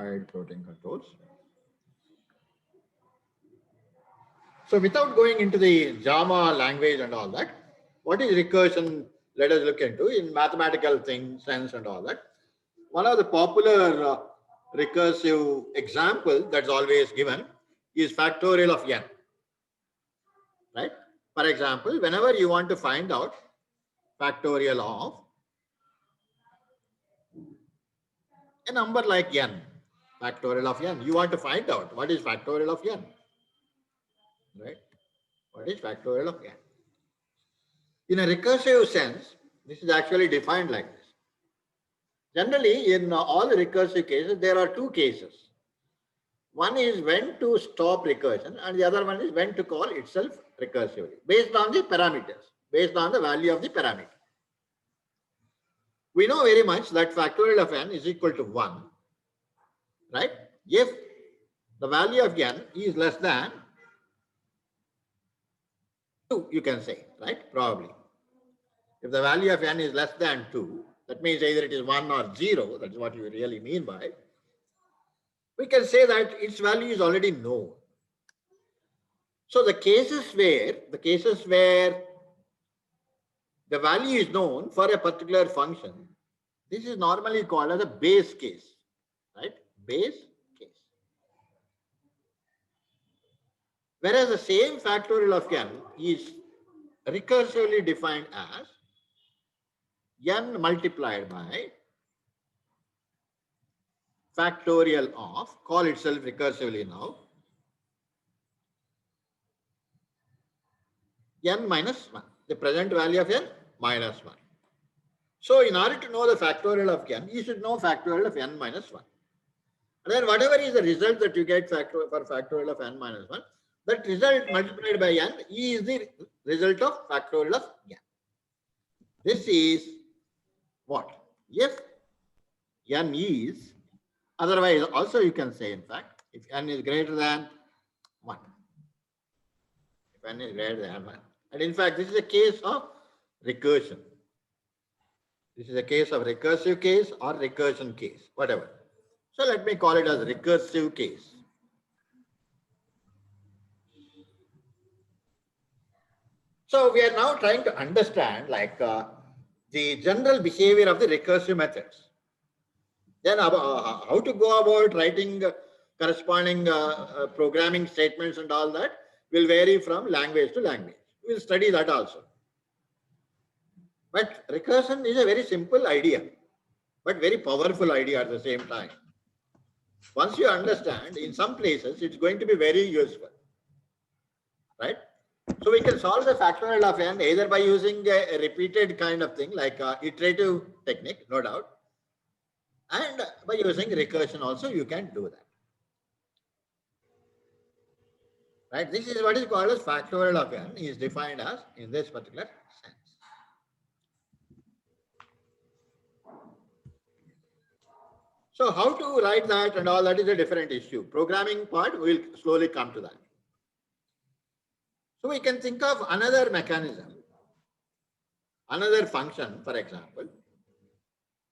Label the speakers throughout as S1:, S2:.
S1: hide protein controls. So without going into the Java language and all that, what is recursion? Let us look into in mathematical things, sense and all that. One of the popular recursive example that's always given is factorial of n, right? For example, whenever you want to find out factorial of a number like n, factorial of n, you want to find out what is factorial of n, right? What is factorial of n? In a recursive sense, this is actually defined like this. Generally, in all recursive cases, there are two cases. One is when to stop recursion, and the other one is when to call itself recursively, based on the parameters, based on the value of the parameter. We know very much that factorial of n is equal to 1, right? If the value of n is less than 2, you can say, right? Probably. If the value of n is less than 2, that means either it is 1 or 0, that's what you really mean by. We can say that its value is already known. So the cases where the value is known for a particular function, this is normally called as a base case, right? Base case. Whereas the same factorial of n is recursively defined as n multiplied by factorial of, call itself recursively now, n minus 1, the present value of n minus 1. So in order to know the factorial of n, you should know factorial of n minus 1. And then whatever is the result that you get for factorial of n minus 1, that result multiplied by n is the result of factorial of n. This is what? If n is, otherwise also you can say, in fact, if n is greater than 1. If n is greater than 1. And in fact, this is a case of recursion. This is a case of recursive case or recursion case, whatever. So let me call it as recursive case. So we are now trying to understand like the general behavior of the recursive methods. Then how to go about writing corresponding programming statements and all that will vary from language to language. We'll study that also. But recursion is a very simple idea, but very powerful idea at the same time. Once you understand, in some places, it's going to be very useful, right? So we can solve the factorial of n either by using a repeated kind of thing like iterative technique, no doubt, and by using recursion also you can do that. Right? This is what is called as factorial of n is defined as in this particular sense. So how to write that and all that is a different issue. Programming part will slowly come to that. So we can think of another mechanism, another function, for example,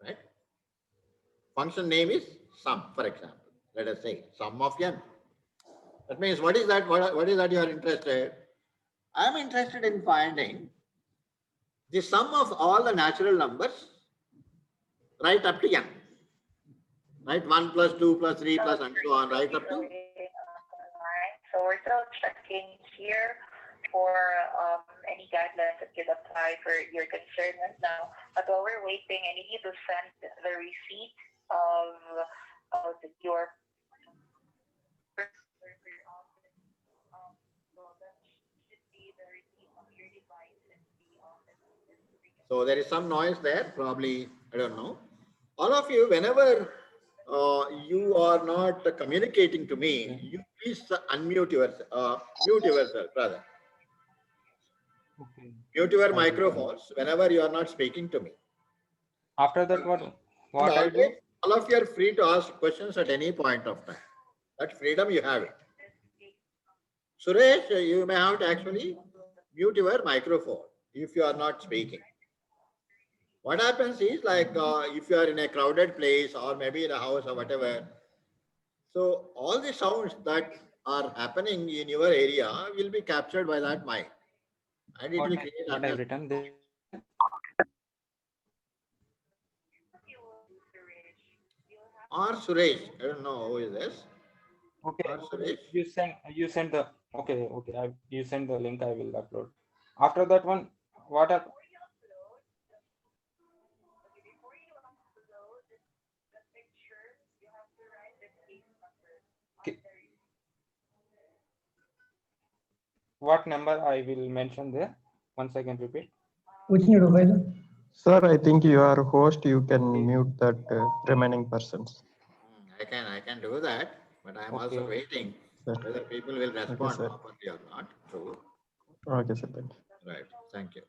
S1: right? Function name is sum, for example. Let us say sum of n. That means what is that? What is that you are interested? I am interested in finding the sum of all the natural numbers right up to n. Right? 1 plus 2 plus 3 plus and so on, right up to.
S2: So we're still checking here for any guidelines that could apply for your concern now. But while we're waiting, I need you to send the receipt of your
S1: So there is some noise there, probably, I don't know. All of you, whenever you are not communicating to me, you please unmute yourself, mute yourself, rather.
S3: Okay.
S1: Mute your microphones whenever you are not speaking to me.
S3: After that, what I do?
S1: All of you are free to ask questions at any point of time. That freedom you have it. Suresh, you may have to actually mute your microphone if you are not speaking. What happens is like if you are in a crowded place or maybe in a house or whatever, So all the sounds that are happening in your area will be captured by that mic, and it will create
S3: What I've
S1: unnecessary.
S3: written there.
S1: Or Suresh, I don't know who is this.
S3: Okay,
S1: Or Suresh.
S3: you send the okay. You send the link. I will upload. After that one, what are okay, what number I will mention there? Once I can repeat.
S4: Which need to
S5: Sir, I think you are host. You can mute that remaining persons.
S1: I can do that, but I am also
S3: Okay.
S1: waiting
S5: Sir.
S1: whether people will respond
S5: sir.
S1: properly or not. So,
S5: Okay, sir. Thank you.
S1: right. Thank you.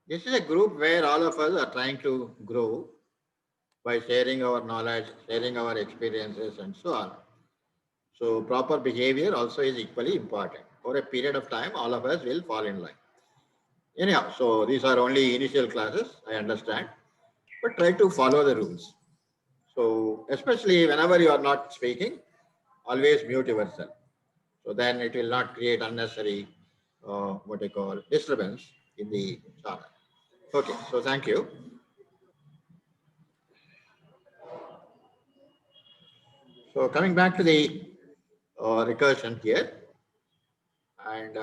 S1: This is a group where all of us are trying to grow by sharing our knowledge, sharing our experiences, and so on. So proper behavior also is equally important. For a period of time, all of us will fall in line. Anyhow, so these are only initial classes, I understand, but try to follow the rules. So especially whenever you are not speaking, always mute yourself. So then it will not create unnecessary, what I call disturbance in the channel. Okay, so thank you. So coming back to the recursion here and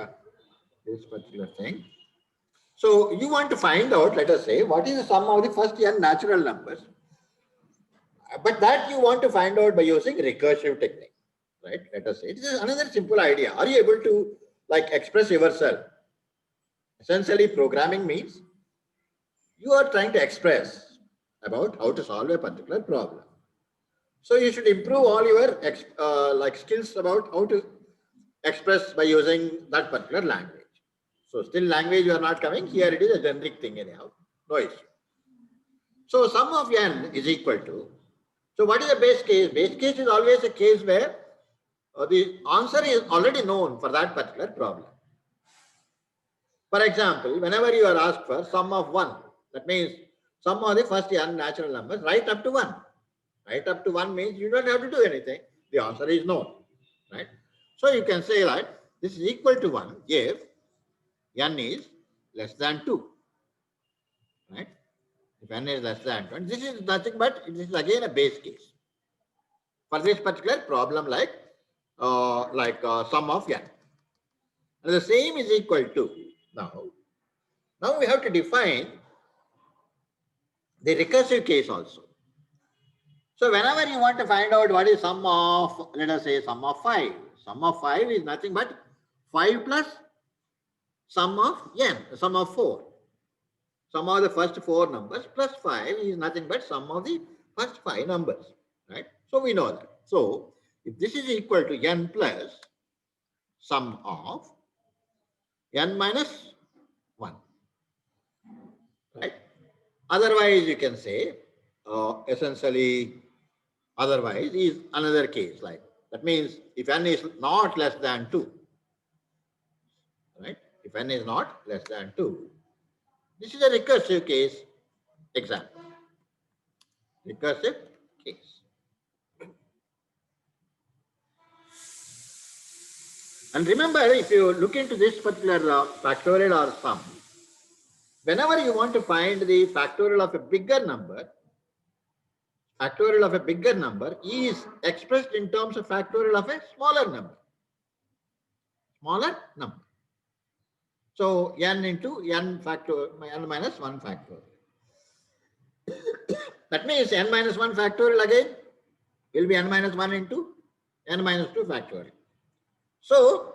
S1: this particular thing. So you want to find out, let us say, what is the sum of the first n natural numbers, but that you want to find out by using recursive technique, right? Let us say it is another simple idea. Are you able to like express yourself? Essentially, programming means you are trying to express about how to solve a particular problem. So you should improve all your like skills about how to express by using that particular language. So still language you are not coming, here it is a generic thing anyhow, no issue. So sum of n is equal to, so what is the base case? Base case is always a case where the answer is already known for that particular problem. For example, whenever you are asked for sum of 1, that means sum of the first n natural numbers right up to 1. Right up to 1 means you don't have to do anything. The answer is known, right? So you can say that this is equal to 1 if n is less than 2, right? If n is less than 2, this is nothing but this is again a base case for this particular problem like sum of n. And the same is equal to, now we have to define the recursive case also. So whenever you want to find out what is sum of, let us say sum of 5. Sum of 5 is nothing but 5 plus sum of n, sum of 4. Sum of the first 4 numbers plus 5 is nothing but sum of the first 5 numbers, right? So we know that. So if this is equal to n plus sum of n minus 1, right? Otherwise you can say essentially otherwise is another case, like that means if n is not less than 2, right? If n is not less than 2, this is a recursive case example. Recursive case. And remember, if you look into this particular factorial or sum, whenever you want to find the factorial of a bigger number is expressed in terms of factorial of a smaller number. Smaller number. So n into n factor, n minus 1 factorial. That means n minus 1 factorial again will be n minus 1 into n minus 2 factorial. So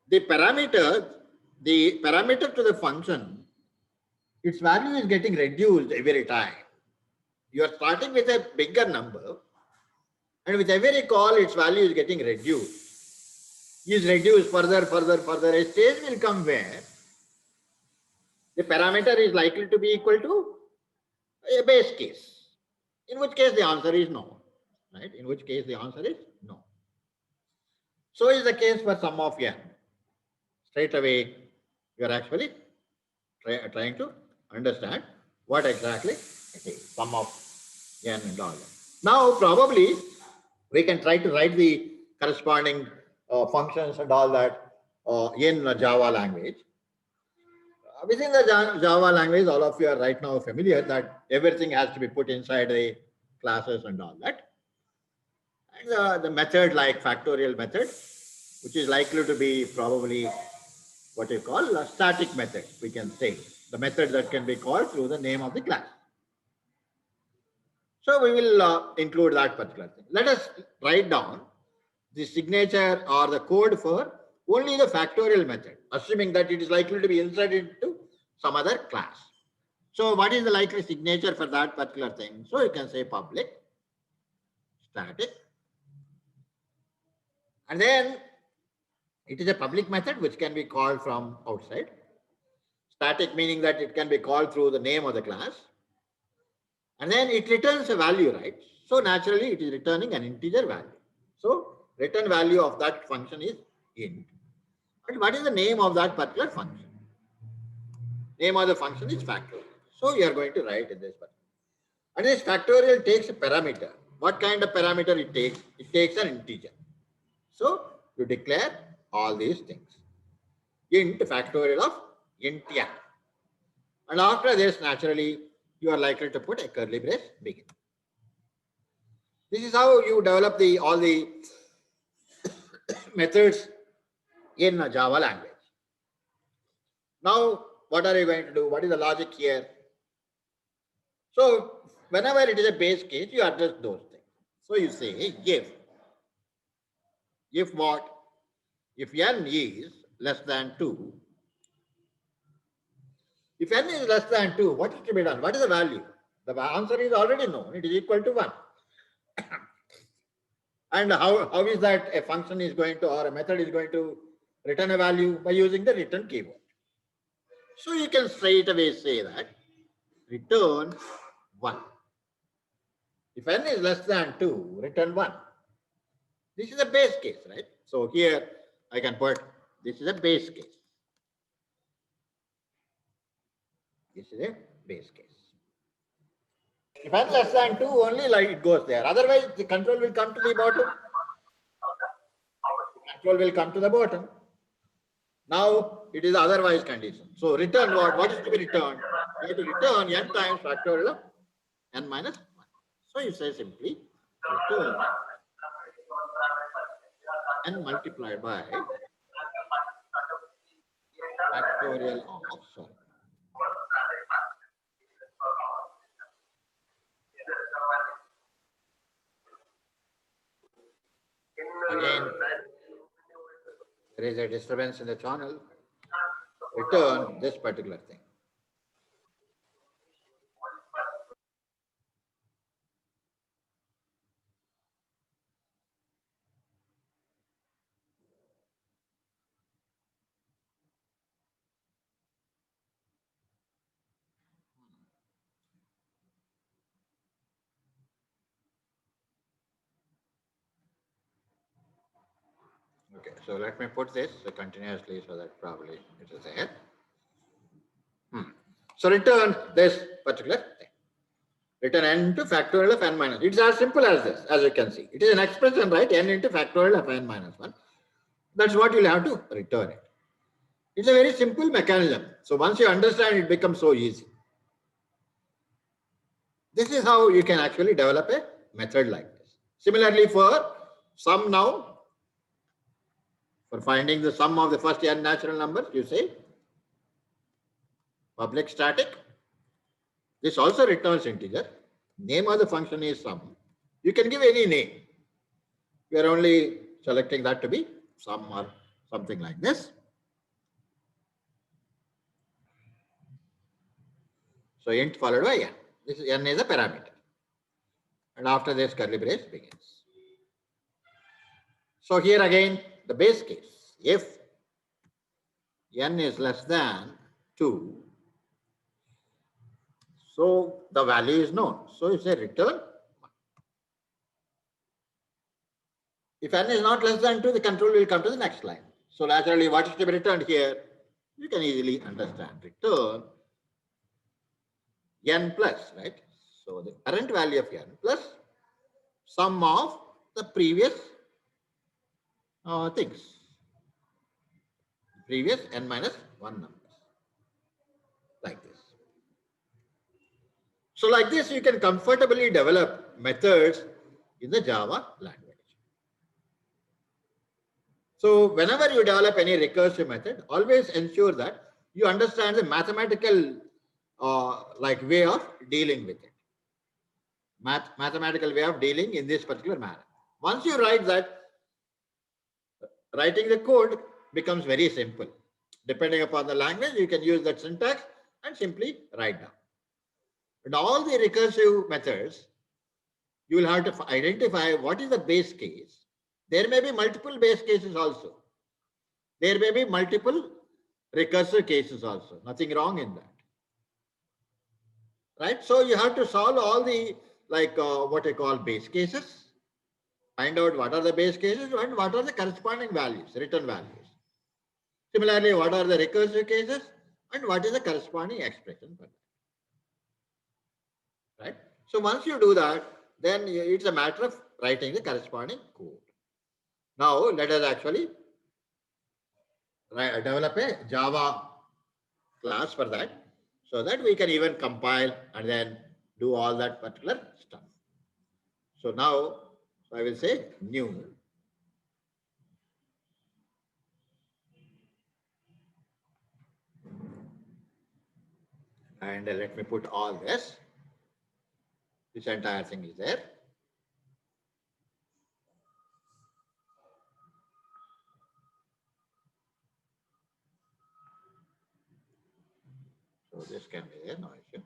S1: the parameter to the function, its value is getting reduced every time. You are starting with a bigger number, and with every call, its value is getting reduced. Is reduced further. A stage will come where the parameter is likely to be equal to a base case, in which case the answer is no, right? In which case the answer is no. So is the case for sum of n. Straight away, you are actually trying to understand what exactly it is, sum of n and all that. Now, probably we can try to write the corresponding functions and all that in Java language. Within the Java language, all of you are right now familiar that everything has to be put inside the classes and all that. And the method like factorial method, which is likely to be probably what you call a static method, we can say. The method that can be called through the name of the class. So we will include that particular thing. Let us write down the signature or the code for only the factorial method, assuming that it is likely to be inserted into some other class. So what is the likely signature for that particular thing? So you can say public, static, and then it is a public method which can be called from outside. Static meaning that it can be called through the name of the class. And then it returns a value, right? So naturally it is returning an integer value. So return value of that function is int. But what is the name of that particular function? Name of the function is factorial. So you are going to write in this one. And this factorial takes a parameter. What kind of parameter it takes? It takes an integer. So you declare all these things. Int factorial of int n. And after this, naturally, you are likely to put a curly brace begin. This is how you develop all the methods in a Java language. Now, what are you going to do? What is the logic here? So, whenever it is a base case, you address those things. So, you say if what? If n is less than 2, if n is less than 2, what is to be done? What is the value? The answer is already known. It is equal to 1. And how is that a function is going to, or a method is going to return a value? By using the return keyword. So you can straight away say that return 1. If n is less than 2, return 1. This is a base case, right? So here I can put, this is a base case. This is a base case. If n less than 2, only like it goes there. Otherwise, the control will come to the bottom. Control will come to the bottom. Now it is otherwise condition. So return what? What is to be returned? You have to return n times factorial of n minus 1. So you say simply return n multiplied by factorial of sorry. Again, there is a disturbance in the channel. Return this particular thing. Okay, so let me put this continuously so that probably it is there. So return this particular thing. Return n into factorial of n minus. It's as simple as this, as you can see. It is an expression, right? N into factorial of n minus 1. That's what you'll have to return it. It's a very simple mechanism. So once you understand, it becomes so easy. This is how you can actually develop a method like this. Similarly, for sum now, for finding the sum of the first n natural numbers, you say public static. This also returns integer. Name of the function is sum. You can give any name. We are only selecting that to be sum or something like this. So int followed by n. This is n is a parameter. And after this curly brace begins. So here again the base case. If n is less than 2, So the value is known. So you say return. If n is not less than 2, the control will come to the next line. So naturally, what is to be returned here? You can easily understand. Return n plus, right? So the current value of n plus sum of the previous things. Previous n minus 1 numbers. Like this. So like this, you can comfortably develop methods in the Java language. So whenever you develop any recursive method, always ensure that you understand the mathematical like way of dealing with it. Mathematical way of dealing in this particular manner. Once you write that, writing the code becomes very simple. Depending upon the language, you can use that syntax and simply write down. And all the recursive methods, you will have to identify what is the base case. There may be multiple base cases also. There may be multiple recursive cases also. Nothing wrong in that. Right? So you have to solve all the what I call base cases. Find out what are the base cases and what are the corresponding values, return values. Similarly, what are the recursive cases and what is the corresponding expression for that. Right? So once you do that, then it's a matter of writing the corresponding code. Now let us actually develop a Java class for that, so that we can even compile and then do all that particular stuff. So now I will say new. And let me put all this. This entire thing is there. So this can be there, no issue.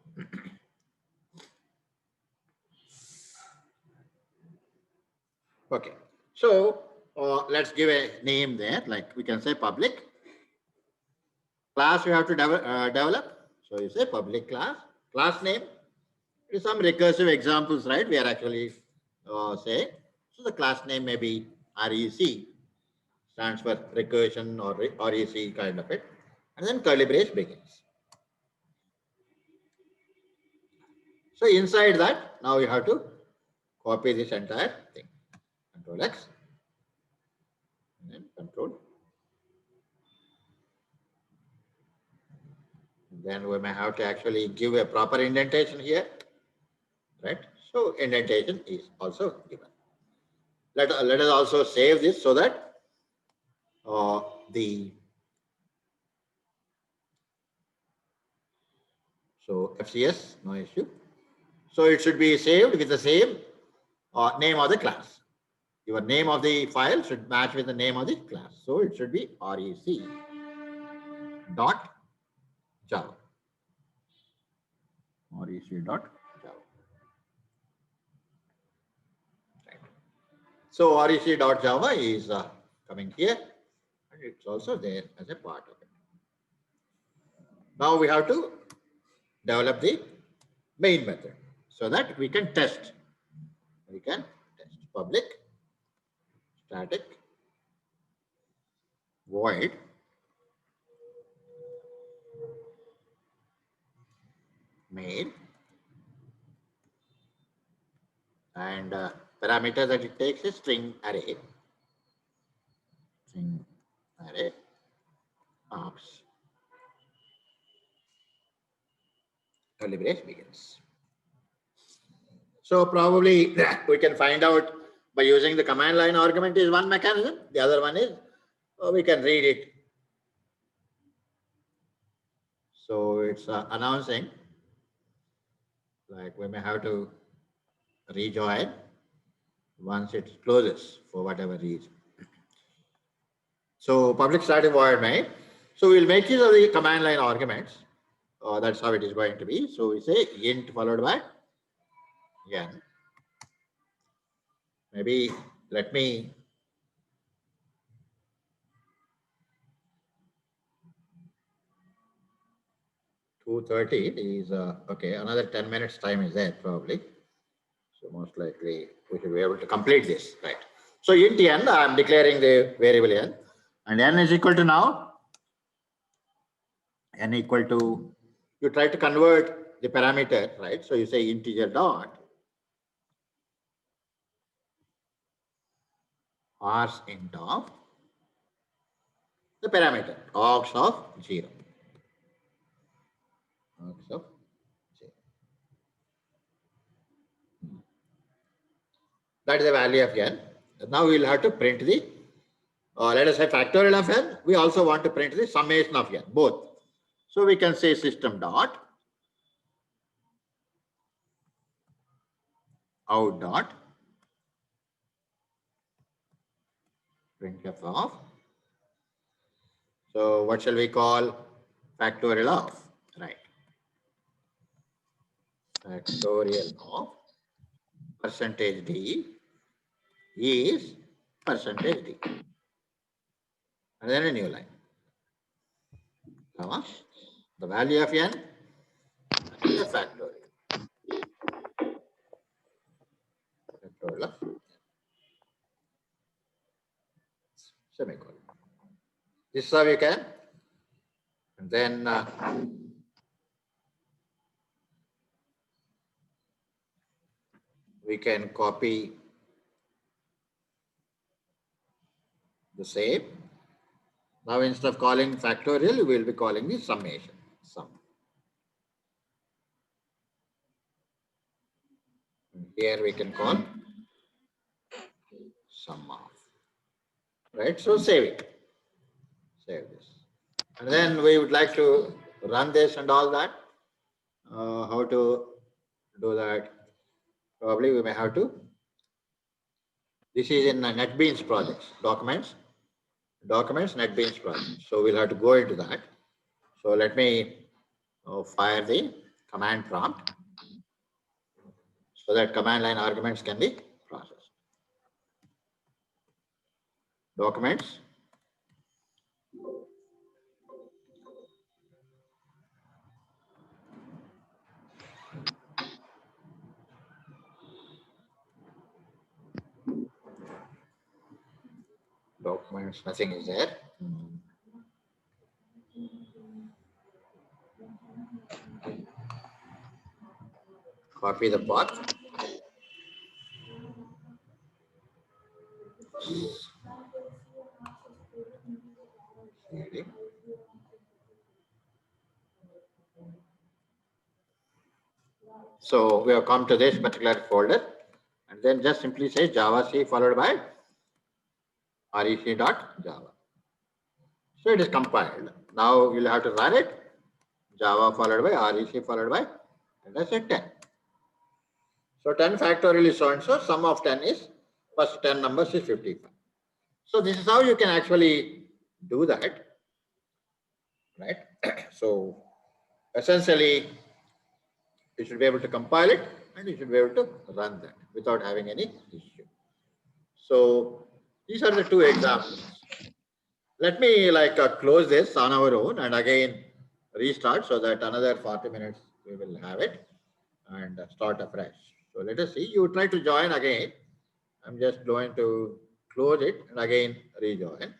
S1: Okay. So let's give a name there, like we can say public. Class you have to develop. So you say public class. Class name. It is some recursive examples, right? We are actually saying. So the class name may be REC, stands for recursion or REC kind of it. And then curly brace begins. So inside that, now you have to copy this entire thing. Control X. And then control. Then we may have to actually give a proper indentation here. Right? So indentation is also given. Let us also save this so that so FCS, no issue. So it should be saved with the same name of the class. Your name of the file should match with the name of the class. So it should be REC dot Java. REC dot Java. Right. So REC dot Java is coming here, and it's also there as a part of it. Now we have to develop the main method so that we can test. We can test public static void main, and parameter that it takes is string array. String array ops. Curly brace begins. So probably we can find out by using the command line argument is one mechanism. The other one is we can read it. So it's announcing, like we may have to rejoin once it closes for whatever reason. So public static void main. So we'll make use of the command line arguments. That's how it is going to be. So we say int followed by n. Maybe let me 2:30 is, okay, another 10 minutes time is there probably. So most likely we should be able to complete this, right? So int n, I am declaring the variable n, and n is equal to now, n equal to, you try to convert the parameter, right? So you say integer dot parse int of the parameter args of 0. Args of 0. That is the value of n. Now we will have to print the, let us say factorial of n. We also want to print the summation of n, both. So we can say system dot out dot printf of. So what shall we call factorial of? Right. Factorial of percentage d is percentage d. And then a new line. Comma. The value of n is a factorial. Factorial of semicolon. This is how you can. And then we can copy the same. Now instead of calling factorial, we will be calling the summation. Sum. And here we can call sum of. Right? So save it. Save this. And then we would like to run this and all that. How to do that? Probably we may have to. This is in NetBeans projects, documents, NetBeans project. So we'll have to go into that. So let me fire the command prompt so that command line arguments can be processed. Documents. Documents, nothing is there. Copy the path. So we have come to this particular folder and then just simply say Java C followed by rec.java. So it is compiled. Now you'll have to run it. Java followed by rec followed by, and I said 10. So 10 factorial is so and so. Sum of 10 is first 10 numbers is 55. So this is how you can actually do that, right? So essentially, you should be able to compile it and you should be able to run that without having any issue. So these are the two examples. Let me close this on our own and again restart so that another 40 minutes we will have it and start afresh. So let us see. You try to join again. I'm just going to close it and again rejoin.